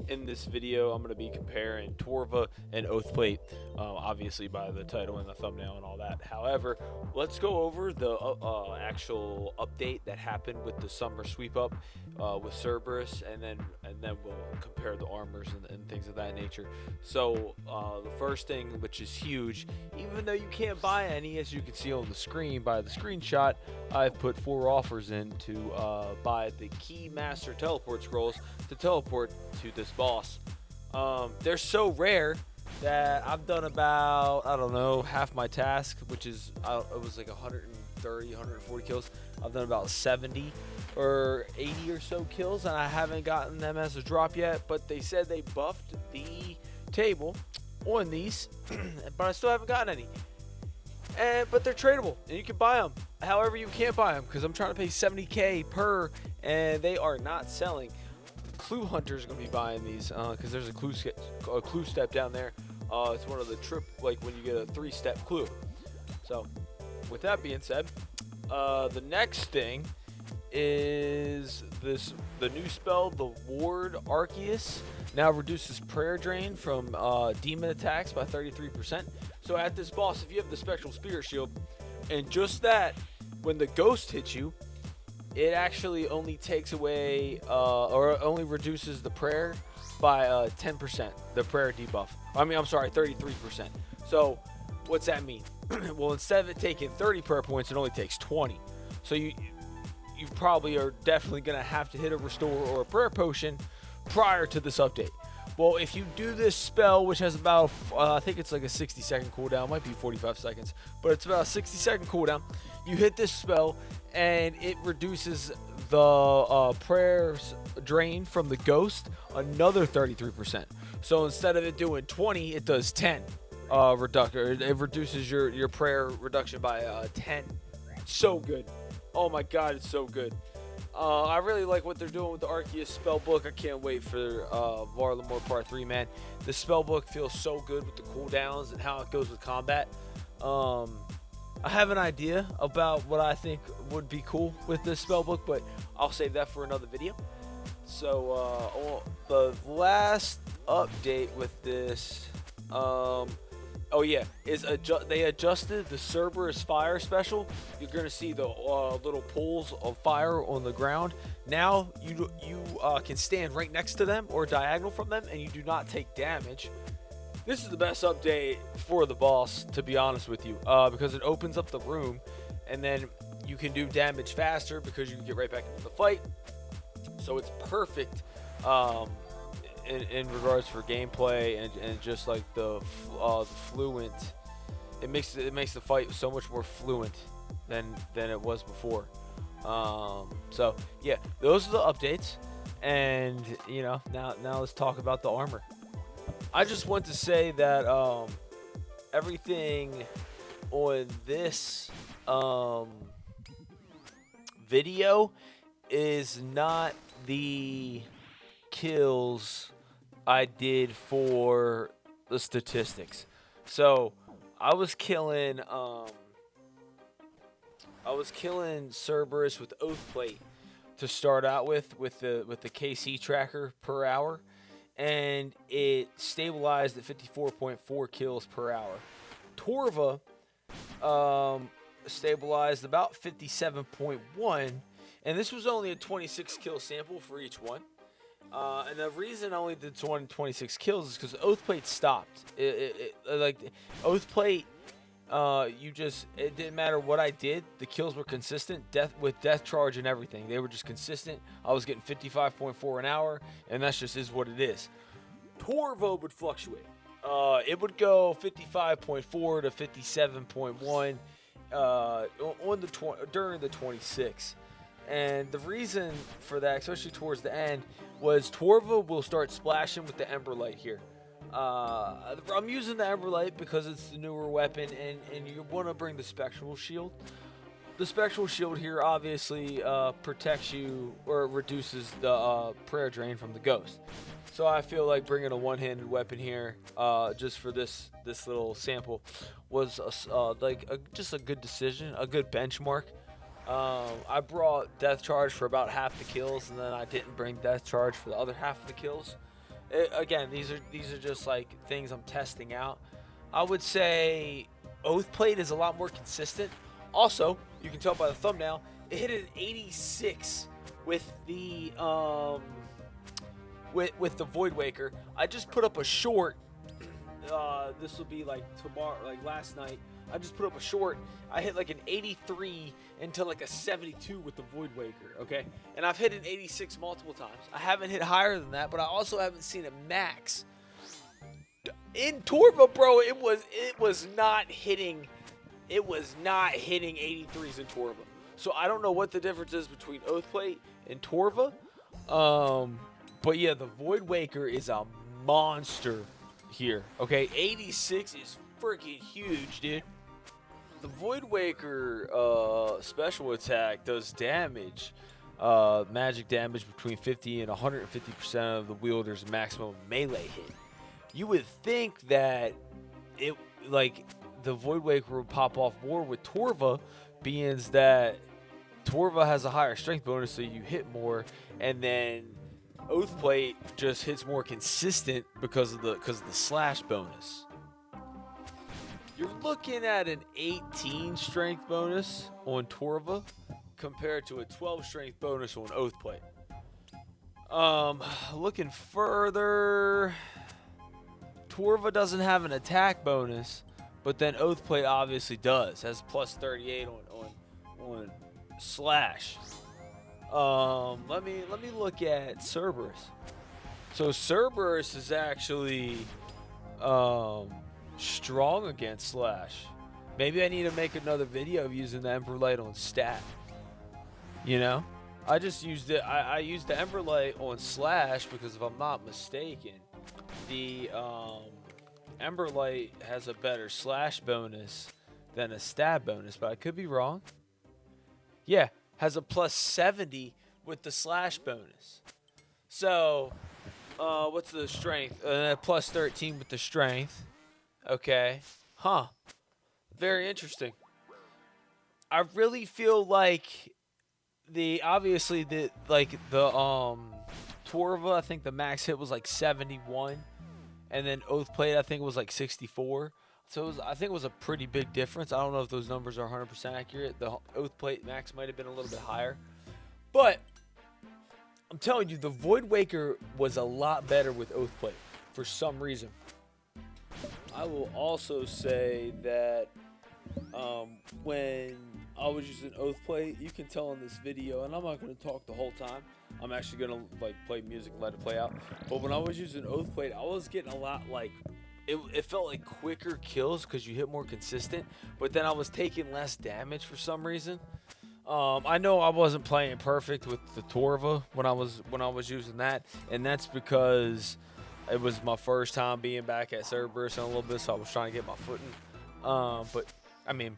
in this video, I'm going to be comparing Torva and Oathplate, obviously by the title and the thumbnail and all that. However, let's go over the actual update that happened with the summer sweep up with Cerberus, and then we'll compare the armors and things of that nature. So the first thing, which is huge, even though you can't buy any, as you can see on the screen by the screenshot, I've put 4 offers in to buy the Key Master Teleport Scrolls to teleport to this boss. They're so rare that I've done about, I don't know, half my task, which is, it was like 130, 140 kills. I've done about 70 or 80 or so kills, and I haven't gotten them as a drop yet, but they said they buffed the table on these, but I still haven't gotten any. But they're tradable, and you can buy them. However, you can't buy them because I'm trying to pay 70k per, and they are not selling. Clue Hunter's gonna be buying these because there's a clue step down there. It's one of the like when you get a 3-step clue. So, with that being said, the next thing is the new spell, the Ward Arceus. Now reduces prayer drain from demon attacks by 33%. So at this boss, if you have the Spectral Spirit Shield, and just that, when the ghost hits you, it actually only takes away, or only reduces the prayer by 10%, the prayer debuff. I'm sorry, 33%. So what's that mean? Well, instead of it taking 30 prayer points, it only takes 20. So you probably are definitely going to have to hit a restore or a prayer potion prior to this update. Well, if you do this spell, which has about, I think it's like a 60-second cooldown, it might be 45 seconds, but it's about a 60-second cooldown. You hit this spell, and it reduces the prayers drain from the ghost another 33%. So instead of it doing 20, it does 10 reduction. It reduces your prayer reduction by 10. So good. Oh my god, it's so good. I really like what they're doing with the Arceus spellbook. I can't wait for Varlamore Part 3, man. The spellbook feels so good with the cooldowns and how it goes with combat. I have an idea about what I think would be cool with this spellbook, but I'll save that for another video. So, the last update with this, oh yeah, is they adjusted the Cerberus fire special. You're gonna see the little pools of fire on the ground. Now you can stand right next to them or diagonal from them, and you do not take damage. This is the best update for the boss, to be honest with you, because it opens up the room, and then you can do damage faster because you can get right back into the fight. So it's perfect. In regards for gameplay and just like the fluent, it makes the fight so much more fluent than it was before. So yeah, those are the updates, and you know, now let's talk about the armor. I just want to say that everything on this video is not the kills I did for the statistics. So I was killing Cerberus with Oathplate to start out with the KC tracker per hour, and it stabilized at 54.4 kills per hour. Torva stabilized about 57.1, and this was only a 26 kill sample for each one. And the reason I only did 26 kills is because Oathplate stopped. Like Oathplate, it didn't matter what I did. The kills were consistent. With death charge and everything, they were just consistent. I was getting 55.4 an hour, and that's just is what it is. Torva would fluctuate. It would go 55.4 to 57.1 during the 26. And the reason for that, especially towards the end, was Torva will start splashing with the Ember Light here. I'm using the Ember Light because it's the newer weapon, and you want to bring the Spectral Shield. The Spectral Shield here obviously protects you or reduces the prayer drain from the ghost. So I feel like bringing a one-handed weapon here, just for this little sample, was just a good decision, a good benchmark. I brought Death Charge for about half the kills, and then I didn't bring Death Charge for the other half of the kills. Again, these are just like things I'm testing out. I would say Oathplate is a lot more consistent. Also, you can tell by the thumbnail, it hit an 86 with the with the Void Waker. I just put up a short. This will be like tomorrow, like last night. I just put up a short. I hit like an 83 into like a 72 with the Void Waker, okay? And I've hit an 86 multiple times. I haven't hit higher than that, but I also haven't seen a max. In Torva, bro, it was not hitting 83s in Torva. So I don't know what the difference is between Oathplate and Torva. But yeah, the Void Waker is a monster here. Okay, 86 is freaking huge, dude. The Void Waker special attack does damage, magic damage between 50 and 150% of the wielder's maximum melee hit. You would think that it like the Void Waker would pop off more with Torva, being that Torva has a higher strength bonus, so you hit more, and then Oathplate just hits more consistent because of the slash bonus. You're looking at an 18 strength bonus on Torva compared to a 12 strength bonus on Oathplate. Looking further, Torva doesn't have an attack bonus, but then Oathplate obviously does. Has plus 38 on slash. Let me look at Cerberus. So Cerberus is actually strong against slash. Maybe I need to make another video of using the Ember Light on stat. You know, I just used it. I used the Ember Light on slash because if I'm not mistaken, the Ember Light has a better slash bonus than a stab bonus, but I could be wrong. Yeah, has a plus 70 with the slash bonus. So, what's the strength? Plus 13 with the strength. Okay. Huh. Very interesting. I really feel like obviously the Torva, I think the max hit was like 71, and then Oathplate I think it was like 64. So I think it was a pretty big difference. I don't know if those numbers are 100% accurate. The Oathplate max might have been a little bit higher, but I'm telling you, the Void Waker was a lot better with Oathplate for some reason. I will also say that when I was using Oathplate, you can tell in this video, and I'm not going to talk the whole time. I'm actually going to like play music and let it play out. But when I was using Oathplate, I was getting a lot like it felt like quicker kills because you hit more consistent, but then I was taking less damage for some reason. I know I wasn't playing perfect with the Torva when I was using that, and that's because it was my first time being back at Cerberus in a little bit, so I was trying to get my footing. But I mean,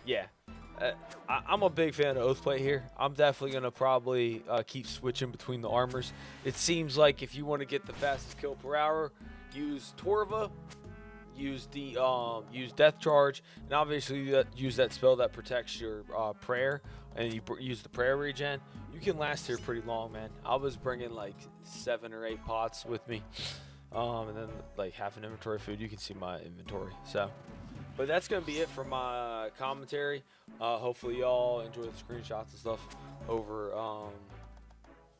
yeah, I'm a big fan of Oathplate here. I'm definitely gonna probably keep switching between the armors. It seems like if you want to get the fastest kill per hour, use Torva, use Death Charge, and obviously use that spell that protects your prayer, and you use the prayer regen. You can last here pretty long, man. I was bringing like 7 or 8 pots with me, and then like half an inventory of food. You can see my inventory. So, but that's gonna be it for my commentary. Hopefully y'all enjoy the screenshots and stuff over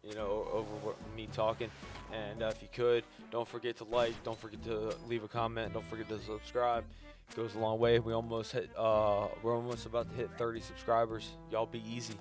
over me talking. And if you could, don't forget to like, don't forget to leave a comment, don't forget to subscribe. It goes a long way. We're almost about to hit 30 subscribers. Y'all be easy.